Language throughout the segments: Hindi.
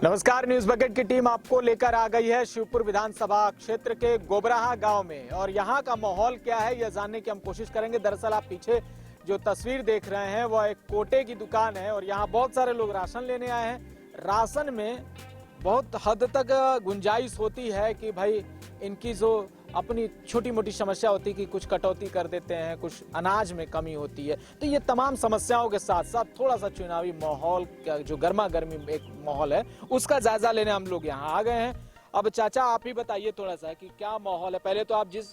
नमस्कार, न्यूज बकेट की टीम आपको लेकर आ गई है शिवपुर विधानसभा क्षेत्र के गोबराहा गांव में। और यहां का माहौल क्या है यह जानने की हम कोशिश करेंगे। दरअसल आप पीछे जो तस्वीर देख रहे हैं वह एक कोटे की दुकान है और यहां बहुत सारे लोग राशन लेने आए हैं। राशन में बहुत हद तक गुंजाइश होती है कि भाई इनकी जो अपनी छोटी मोटी समस्या होती है कि कुछ कटौती कर देते हैं, कुछ अनाज में कमी होती है। तो ये तमाम समस्याओं के साथ साथ थोड़ा सा चुनावी माहौल का जो गर्मा गर्मी एक माहौल है उसका जायजा लेने हम लोग यहाँ आ गए हैं। अब चाचा आप ही बताइए थोड़ा सा कि क्या माहौल है। पहले तो आप जिस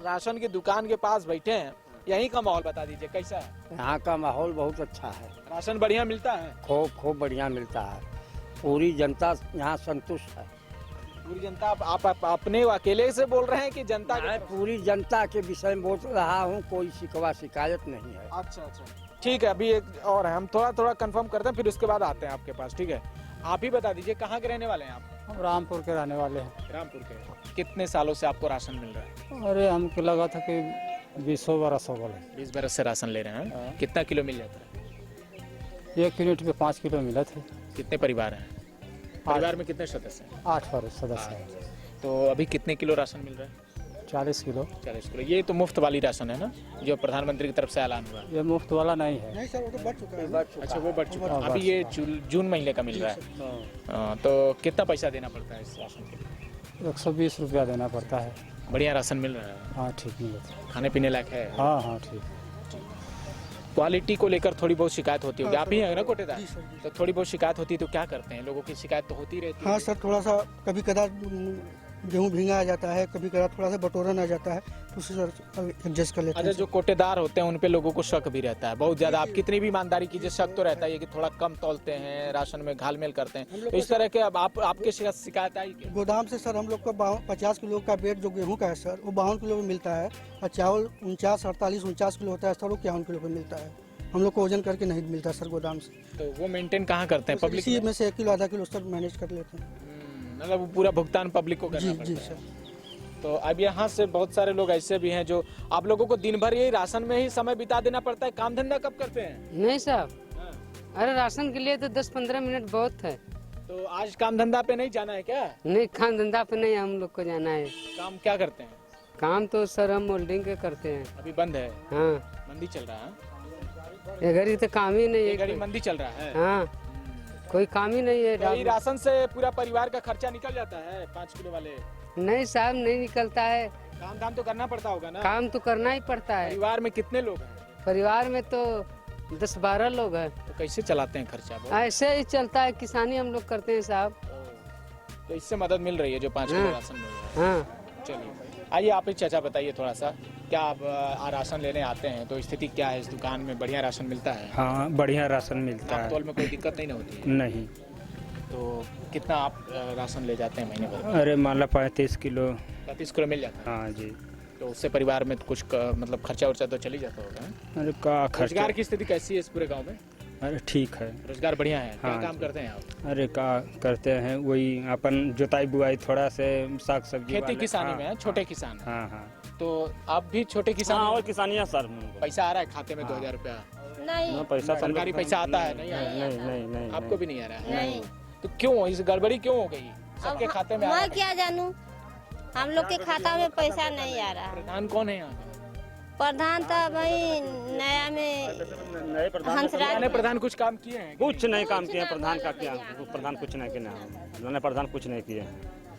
राशन की दुकान के पास बैठे हैं यहीं का माहौल बता दीजिए कैसा है। यहाँ का माहौल बहुत अच्छा है, राशन बढ़िया मिलता है, खूब बढ़िया मिलता है। पूरी जनता यहाँ संतुष्ट है। पूरी जनता आप अपने अकेले से बोल रहे हैं कि जनता मैं पूरी जनता के विषय में बोल रहा हूँ, कोई शिकायत नहीं है। अच्छा, ठीक है। अभी एक और है, हम थोड़ा कंफर्म करते हैं फिर उसके बाद आते हैं आपके पास, ठीक है। आप ही बता दीजिए कहाँ के रहने वाले हैं आप? हम रामपुर के रहने वाले हैं। रामपुर के। कितने सालों से आपको राशन मिल रहा है? अरे हमको लगा था कि 20 बरस हो गए। 20 बरस से राशन ले रहे हैं। कितना किलो मिल जाता है? 1 यूनिट पे 5 किलो मिला थे। कितने परिवार हैं? परिवार में कितने सदस्य हैं? 8 सदस्य हैं। तो अभी कितने किलो राशन मिल रहा है? 40 किलो। 40 किलो। ये तो मुफ्त वाली राशन है ना, जो प्रधानमंत्री की तरफ से ऐलान हुआ? ये मुफ्त वाला नहीं है। नहीं सर, वो तो बढ़ चुका है। अच्छा, वो बढ़ चुका है। अभी ये जून महीने का मिल रहा है। तो कितना पैसा देना पड़ता है इस राशन के लिए? 120 रुपया देना पड़ता है। बढ़िया राशन मिल रहा है? हाँ ठीक मिलता है। खाने पीने लायक है? हाँ ठीक। क्वालिटी को लेकर थोड़ी बहुत शिकायत होती होगी। आप ही हैं ना कोटेदार? तो थोड़ी बहुत शिकायत होती है तो क्या करते हैं? लोगों की शिकायत तो होती रहती है। हाँ सर, थोड़ा सा कभी कदार गेहूँ भींगा आ जाता है, कभी कदार थोड़ा सा बटोरन आ जाता है, तो उसे सर एडजस्ट कर लेते हैं। अच्छा, जो कोटेदार होते हैं उन पे लोगों को शक भी रहता है बहुत ज्यादा। आप कितनी भी ईमानदारी कीजिए, शक तो रहता है कि थोड़ा कम तौलते हैं, राशन में घालमेल करते हैं। तो इस तरह के अब आपके शिकायत आई क्या? गोदाम से सर हम लोग को 50 किलो का बेड जो गेहूँ का है सर, वो 52 किलो में मिलता है। और चावल 49 किलो होता है सर, वो 51 किलो पे मिलता है। हम लोग को वजन करके नहीं मिलता सर गोदाम से। तो वो मेंटेन कहाँ करते हैं? पब्लिक इसी में से 1 किलो आधा किलो सर मैनेज कर लेते हैं। मतलब पूरा भुगतान पब्लिक को करना पड़ता है। जी सर। तो अब यहाँ से बहुत सारे लोग ऐसे भी हैं जो आप लोगों को दिन भर यही राशन में ही समय बिता देना पड़ता है। काम धंधा कब करते हैं? नहीं साहब, अरे राशन के लिए तो 10-15 मिनट बहुत है। तो आज काम धंधा पे नहीं जाना है क्या? नहीं, काम धंधा पे नहीं हम लोग को जाना है। काम क्या करते हैं? काम तो सर हम मोल्डिंग के करते हैं। अभी बंद है? हाँ, मंदी चल रहा है? ये घड़ी तो काम ही नहीं ये घड़ी है। मंदी चल रहा है? हाँ, कोई काम ही नहीं है। तो ये राशन से पूरा परिवार का खर्चा निकल जाता है 5 किलो वाले? नहीं साहब, नहीं निकलता है। काम धाम तो करना पड़ता होगा ना? काम तो करना ही पड़ता है। परिवार में कितने लोग हैं? परिवार में तो 10-12 लोग हैं। तो कैसे चलाते हैं खर्चा? ऐसे ही चलता है, किसानी हम लोग करते हैं साहब। तो इससे मदद मिल रही है जो 5 किलो हाँ। राशन मिल रहा है? हाँ, चलिए, आइए आप ही चाचा बताइए थोड़ा सा, क्या आप राशन लेने आते हैं तो स्थिति क्या है इस दुकान में? बढ़िया राशन मिलता है? हाँ, बढ़िया राशन मिलता है। तौल में कोई दिक्कत नहीं ना होती है? नहीं। तो कितना आप राशन ले जाते हैं महीने भर? अरे मान लो 35 किलो। 35 किलो मिल जाता है? हाँ जी। तो उससे परिवार में कुछ मतलब खर्चा वर्चा तो चल ही जाता होगा? अरे का खर्चा। रोजगार की स्थिति कैसी है इस पूरे गांव में? अरे ठीक है, रोजगार बढ़िया है? क्या हाँ काम जी। करते हैं आप? अरे का करते हैं, वही अपन जुताई बुआई, थोड़ा से साग सब्जी खेती वाले। किसानी हाँ, में है, छोटे किसान हैं। हाँ हाँ। तो आप भी छोटे किसान हाँ, हैं? और किसानियाँ सर। पैसा आ रहा है खाते में 2000 रुपया? ना पैसा सरकारी पैसा आता है? नहीं आ रहा? नहीं नहीं नहीं। आपको भी नहीं आ रहा है? नहीं। तो क्यों इस गड़बड़ी क्यों हो गई? सबके खाते में आ रहा मैं है। क्या जानूं, हम लोग के खाता में पैसा नहीं आ रहा। प्रधान कौन है यहाँ का? प्रधान तो भाई नया में हंसराज। पुराने प्रधान कुछ काम किए हैं? कुछ नहीं काम किया प्रधान का, क्या प्रधान कुछ नहीं किया। नए प्रधान कुछ नहीं किए।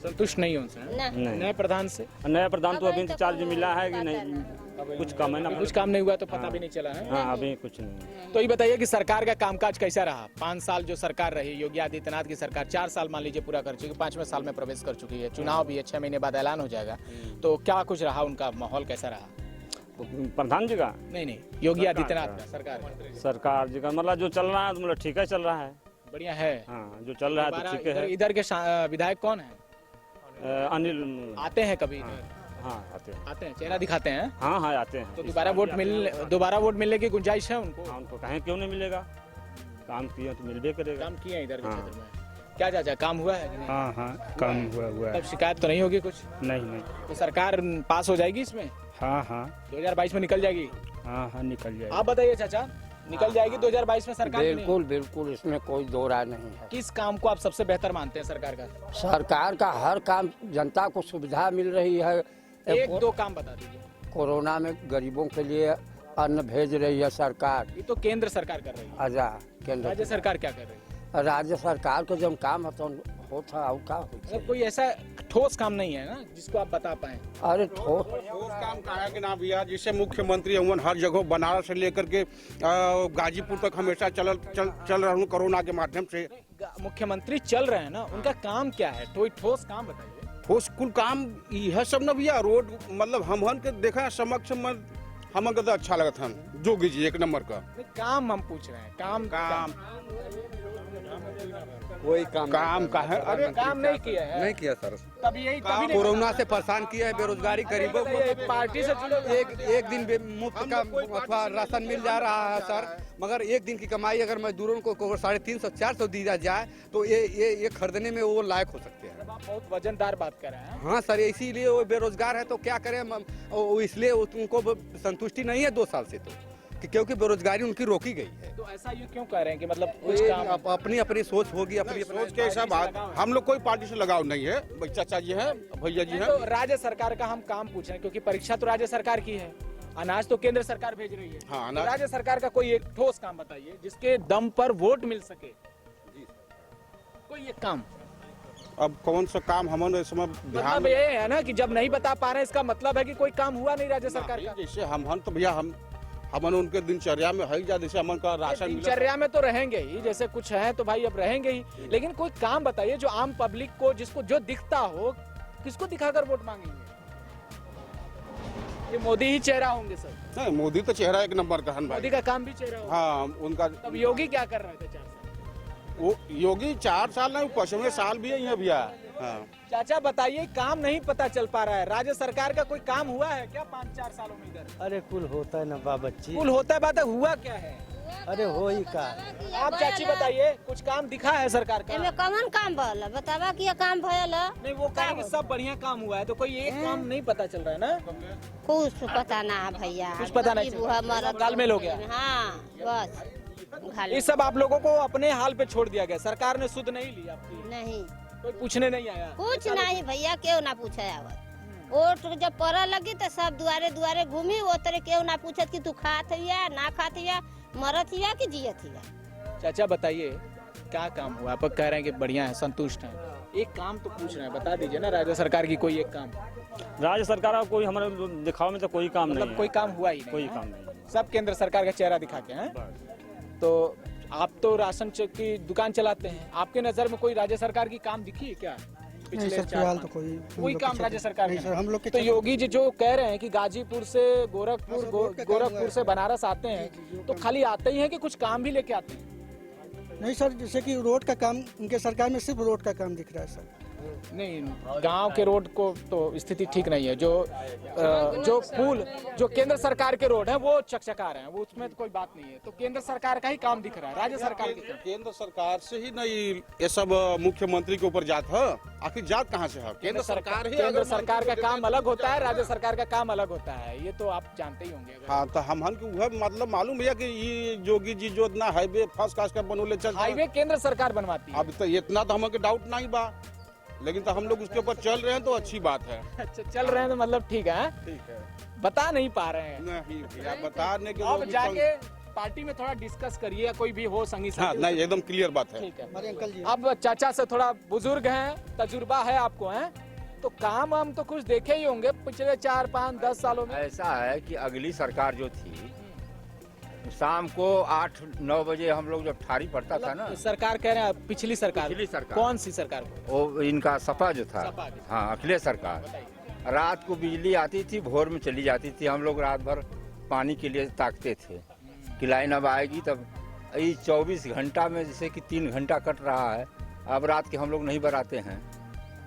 संतुष्ट नहीं हो उनसे? नहीं। नए प्रधान से? नया प्रधान तो अभी चार्ज मिला है कि नहीं, कुछ काम है ना। कुछ काम नहीं हुआ तो पता भी नहीं चला है? हाँ, अभी कुछ नहीं। तो ये बताइए कि सरकार का कामकाज कैसा रहा? 5 साल जो सरकार रही, योगी आदित्यनाथ की सरकार 4 साल मान लीजिए पूरा कर चुकी, 5वें साल में प्रवेश कर चुकी है, चुनाव भी है, 6 महीने बाद ऐलान हो जाएगा। तो क्या कुछ रहा, उनका माहौल कैसा रहा? प्रधान जी का? नहीं, योगी आदित्यनाथ का, सरकार जी का मतलब जो चल रहा है मतलब ठीक है, चल रहा है, बढ़िया है। हाँ, जो चल रहा है तो ठीक है। इधर के विधायक कौन है? अनिल आते हैं कभी? हाँ आते हैं, चेहरा दिखाते हैं? हाँ आते हैं। तो दोबारा वोट मिलने की गुंजाइश है उनको? हाँ, उनको कहें क्यों नहीं मिलेगा, काम किए तो मिलबे करेगा। काम किए इधर के हाँ। क्षेत्र में? क्या चाचा काम हुआ है कि नहीं? हाँ काम हुआ है। तब शिकायत तो नहीं होगी कुछ? नहीं। तो सरकार पास हो जाएगी इसमें? हाँ 2022 में निकल जाएगी? हाँ निकल जाएगा। आप बताइए चाचा, निकल जाएगी 2022 में सरकार की नहीं? बिल्कुल बिल्कुल, इसमें कोई दो राय नहीं है। किस काम को आप सबसे बेहतर मानते हैं सरकार का? सरकार का हर काम, जनता को सुविधा मिल रही है। एक दो काम बता दीजिए। कोरोना में गरीबों के लिए अन्न भेज रही है सरकार। ये तो केंद्र सरकार कर रही है, आजा केंद्र राज्य सरकार क्या कर रही है? राज्य सरकार को जब काम है तो होता और का होता। मतलब कोई ऐसा ठोस काम नहीं है ना जिसको आप बता पाए? अरे ठोस काम का है कि ना भैया, जिससे मुख्यमंत्री अमन हर जगह बनारस से लेकर के गाजीपुर तक हमेशा चल रहा हूँ कोरोना के माध्यम से। मुख्यमंत्री चल रहे हैं ना, उनका काम क्या है? कोई ठोस काम बताइए। ठोस कुल काम यह सब ना भैया, रोड मतलब हमहन के देखा समक्ष हमन के तो अच्छा लगत हन जोगी जी एक नंबर का। नहीं, काम हम पूछ रहे हैं। काम कोई काम का है। अरे काम नहीं किया है। नहीं किया सर। तभी नहीं कोरोना से परेशान किया है, बेरोजगारी गरीबों को। एक पार्टी से जुड़े एक दिन मुफ्त का अथवा राशन मिल जा रहा है सर, मगर एक दिन की कमाई अगर मजदूरों को 350-400 दिया जाए तो ये खरीदने में वो लायक हो सकते हैं। आप बहुत वजनदार बात कर रहे हैं। हाँ सर, इसीलिए वो बेरोजगार है तो क्या करें, इसलिए उनको संतुष्टि नहीं है 2 साल से, तो क्योंकि बेरोजगारी उनकी रोकी गई है। तो ऐसा ये क्यों कह रहे हैं कि मतलब कुछ काम अपनी अपनी सोच होगी, अपनी सोच के हिसाब हम लोग कोई पार्टी से लगाव नहीं है। चाचा जी हैं, भैया जी हैं। तो राज्य सरकार का हम काम पूछ रहे हैं क्योंकि परीक्षा तो राज्य सरकार की है, अनाज तो केंद्र सरकार भेज रही है। हाँ, तो राज्य सरकार का कोई एक ठोस काम बताइए जिसके दम पर वोट मिल सके। कोई एक काम। अब कौन सा काम हमन इस समय ध्यान मतलब ये है ना कि जब नहीं बता पा रहे हैं इसका मतलब है कि कोई काम हुआ नहीं राज्य सरकार का। जैसे हमन तो भैया हमन उनके दिनचर्या में है, जैसे हमन का राशन मिला। दिनचर्या में तो रहेंगे ही, जैसे कुछ है तो भाई अब रहेंगे ही, लेकिन कोई काम बताइए जो आम पब्लिक को, जिसको जो दिखता हो, किसको दिखाकर वोट मांगेंगे? ये मोदी ही चेहरा होंगे सर। नहीं, मोदी तो चेहरा एक नंबर का है मोदी भाई। का काम भी चेहरा होगा। हाँ, उनका। तब योगी क्या कर रहे थे 4 साल? वो योगी 4 साल नहीं, 5वें साल भी है भैया। हाँ। चाचा बताइए, काम नहीं पता चल पा रहा है, राज्य सरकार का कोई काम हुआ है क्या 5-4 सालों में इधर? अरे कुल होता है ना बाबच्ची। कुल होता है, बात है, हुआ क्या है? अरे हो ही का। आप चाची बताइए, कुछ काम दिखा है सरकार का? एमे कौन काम भला बतावा कि ये काम भला? नहीं, वो कहेंगे सब बढ़िया काम हुआ है, तो कोई एक काम नहीं पता चल रहा है ना? कुछ पता ना है भैया। कुछ पता नहीं चल रहा है, मरद गालमेल हो गया। हाँ बस ये सब आप लोगों को अपने हाल पे छोड़ दिया गया, सरकार ने सुध नहीं ली आपकी? नहीं, कोई पूछने नहीं आया? कुछ नहीं भैया, क्यों ना पूछे आवत। वोट जब पड़ा लगी तो सब दुआरे दुआरे घूमी, वो तरह क्यों ना पूछत कि तू खात हिया ना खात हिया, मरत हिया कि जियत हिया। चाचा बताइए, क्या काम हुआ? आप कह रहे हैं कि बढ़िया है, संतुष्ट हैं, एक काम तो पूछ रहे हैं, बता दीजिए ना राज्य सरकार की कोई एक काम। राज्य सरकार का कोई हमारे दिखाव में तो कोई काम नहीं मतलब कोई काम हुआ ही नहीं? कोई काम नहीं। सब केंद्र सरकार का चेहरा दिखा के हैं। तो आप तो राशन की दुकान चलाते हैं, आपके नजर में कोई राज्य सरकार की काम दिखी है क्या? नहीं सर, फिलहाल तो कोई काम राज्य सरकार नहीं का सर, हम लोग के तो योगी जी जो कह रहे हैं कि गाजीपुर से गोरखपुर से बनारस आते हैं, तो खाली आते ही हैं कि कुछ काम भी लेके आते हैं? नहीं सर, जैसे कि रोड का काम, उनके सरकार में सिर्फ रोड का काम दिख रहा है सर। नहीं, गांव के रोड को तो स्थिति ठीक नहीं है। जो पुल जो केंद्र सरकार के रोड है वो चकचका रहे हैं, वो उसमें तो कोई बात नहीं है। तो केंद्र सरकार का ही काम दिख रहा है, राज्य सरकार के केंद्र सरकार से ही नहीं ये सब मुख्यमंत्री के ऊपर जात है। आखिर जात कहाँ से है? केंद्र सरकार ही। केंद्र सरकार का काम अलग होता है, राज्य सरकार का काम अलग होता है, ये तो आप जानते ही होंगे। हाँ, तो हमहन के वह मतलब मालूम है कि ये योगी जी जो इतना हाईवे फर्स्ट क्लास का बनोले चल, हाईवे केंद्र सरकार बनवाती है। अब तो इतना तो हमके डाउट नहीं बा, लेकिन तो हम लोग उसके ऊपर चल रहे हैं तो अच्छी बात है। अच्छा, चल रहे हैं तो मतलब ठीक है, ठीक है। बता नहीं पा रहे हैं। नहीं भैया, बताने के अब जाके पार्टी में थोड़ा डिस्कस करिए, कोई भी हो संगी हाँ, नहीं एकदम क्लियर बात है। ठीक है। हमारे अंकल जी अब चाचा से थोड़ा बुजुर्ग हैं, तजुर्बा है आपको, हैं तो काम हम तो कुछ देखे ही होंगे पिछले 4, 5, 10 सालों में। ऐसा है कि अगली सरकार जो थी, शाम को 8-9 बजे हम लोग जब ठारी पड़ता था ना, सरकार कह रहे हैं पिछली सरकार कौन सी सरकार? वो इनका सपा जो था, सपा की। हाँ, अखिलेश सरकार। रात को बिजली आती थी, भोर में चली जाती थी, हम लोग रात भर पानी के लिए ताकते थे कि लाइन अब आएगी। तब ये 24 घंटा में जैसे कि 3 घंटा कट रहा है। अब रात के हम लोग नहीं बराते हैं,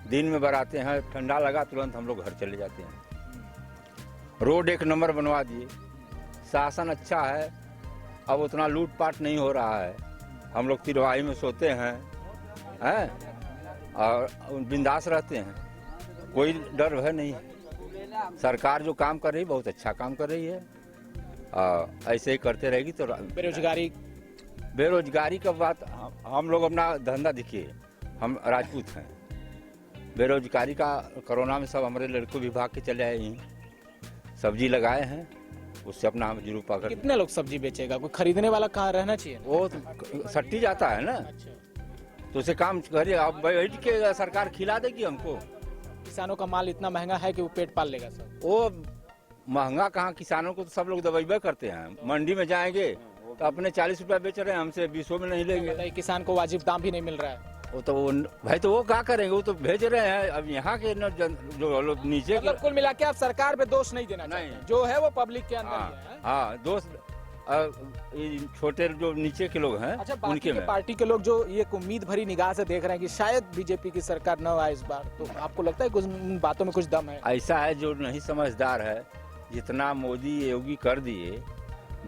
दिन में बराते हैं, ठंडा लगा तुरंत हम लोग घर चले जाते हैं। रोड 1 नंबर बनवा दिए, शासन अच्छा है, अब उतना लूटपाट नहीं हो रहा है। हम लोग तिरवाही में सोते हैं और बिंदास रहते हैं, कोई डर है नहीं। सरकार जो काम कर रही है बहुत अच्छा काम कर रही है, ऐसे ही करते रहेगी तो बेरोजगारी का बात हम लोग अपना धंधा देखिए, हम राजपूत हैं। बेरोजगारी का कोरोना में सब हमारे लड़कों भी भाग के चले आए हैं, सब्जी लगाए हैं, उससे अपना जीविका कर। कितने लोग सब्जी बेचेगा, कोई खरीदने वाला कहाँ रहना चाहिए? वो तो सट्टी जाता है ना, तो उसे काम करिए। अब बैठ के सरकार खिला देगी हमको। किसानों का माल इतना महंगा है कि वो पेट पाल लेगा सर। वो महंगा कहाँ, किसानों को तो सब लोग दबाइबे करते हैं। मंडी में जाएंगे तो अपने 40 रुपया बेच रहे हैं, हमसे 20 में नहीं लेंगे। किसान को वाजिब दाम भी नहीं मिल रहा है। वो भाई तो वो क्या करेंगे, वो तो भेज रहे हैं। अब यहाँ के जो लोग नीचे मतलब कुल मिला के आप सरकार पे दोष नहीं देना चाहिए, जो है वो पब्लिक के अंदर ही है। हाँ, दोस्त छोटे जो नीचे के लोग हैं। अच्छा, बाकी के पार्टी के लोग जो ये उम्मीद भरी निगाह से देख रहे हैं कि शायद बीजेपी की सरकार न आए इस बार, तो आपको लगता है कुछ बातों में कुछ दम है? ऐसा है, जो नहीं समझदार है, जितना मोदी योगी कर दिए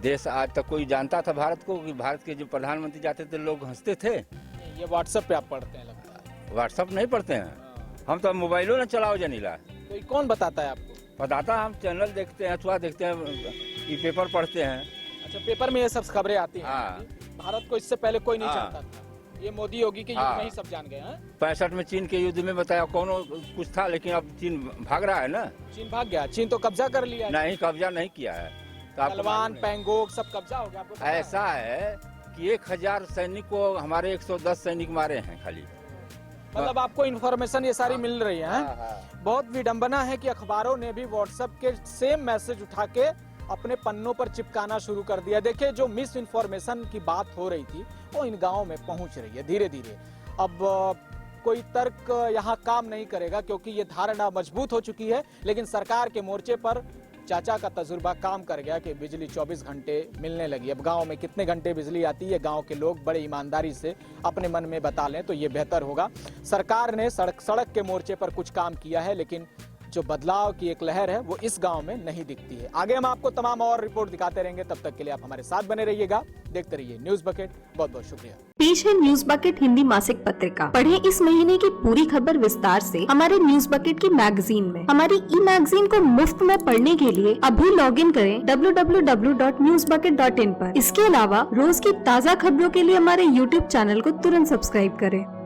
देश, आज तक कोई जानता था भारत को कि भारत के जो प्रधानमंत्री जाते थे लोग हंसते थे। ये व्हाट्सएप पे आप पढ़ते हैं लगता है? व्हाट्सएप नहीं पढ़ते हैं हम तो, मोबाइलों न चलाओ जनीला। तो ये कौन बताता है आपको? बताता, हम चैनल देखते हैं, अथवा देखते हैं, ये पेपर पढ़ते हैं। अच्छा, पेपर में ये सब खबरें आती हैं? हाँ। भारत को इससे पहले कोई नहीं जानता था, ये मोदी योगी के युग में ही सब जान गए हैं। 65 में चीन के युद्ध में बताया कौन कुछ था, लेकिन अब चीन भाग रहा है ना। चीन भाग गया, चीन तो कब्जा कर लिया। नहीं, कब्जा नहीं किया है। गलवान, पेंगोंग सब कब्जा हो गया। आपको ऐसा है कि 1000 सैनिक को हमारे 110 सैनिक मारे हैं खाली। मतलब आपको इन्फॉर्मेशन ये सारी मिल रही है? बहुत विडंबना है कि अखबारों ने भी व्हाट्सएप के सेम मैसेज उठा के अपने पन्नों पर चिपकाना शुरू कर दिया। देखिए, जो मिस इन्फॉर्मेशन की बात हो रही थी वो इन गाँव में पहुंच रही है धीरे धीरे। अब कोई तर्क यहाँ काम नहीं करेगा, क्योंकि ये धारणा मजबूत हो चुकी है। लेकिन सरकार के मोर्चे पर चाचा का तजुर्बा काम कर गया कि बिजली 24 घंटे मिलने लगी। अब गांव में कितने घंटे बिजली आती है, गांव के लोग बड़े ईमानदारी से अपने मन में बता लें तो ये बेहतर होगा। सरकार ने सड़क के मोर्चे पर कुछ काम किया है, लेकिन जो बदलाव की एक लहर है वो इस गांव में नहीं दिखती है। आगे हम आपको तमाम और रिपोर्ट दिखाते रहेंगे, तब तक के लिए आप हमारे साथ बने रहिएगा, देखते रहिए न्यूज बकेट। बहुत बहुत शुक्रिया। पेश है न्यूज बकेट हिंदी मासिक पत्रिका। पढ़ें इस महीने की पूरी खबर विस्तार से हमारे न्यूज बकेट की मैगजीन में। हमारी ई मैगजीन को मुफ्त में पढ़ने के लिए अभी लॉग इन करें www.newsbucket.in पर। इसके अलावा रोज की ताज़ा खबरों के लिए हमारे YouTube चैनल को तुरंत सब्सक्राइब करें।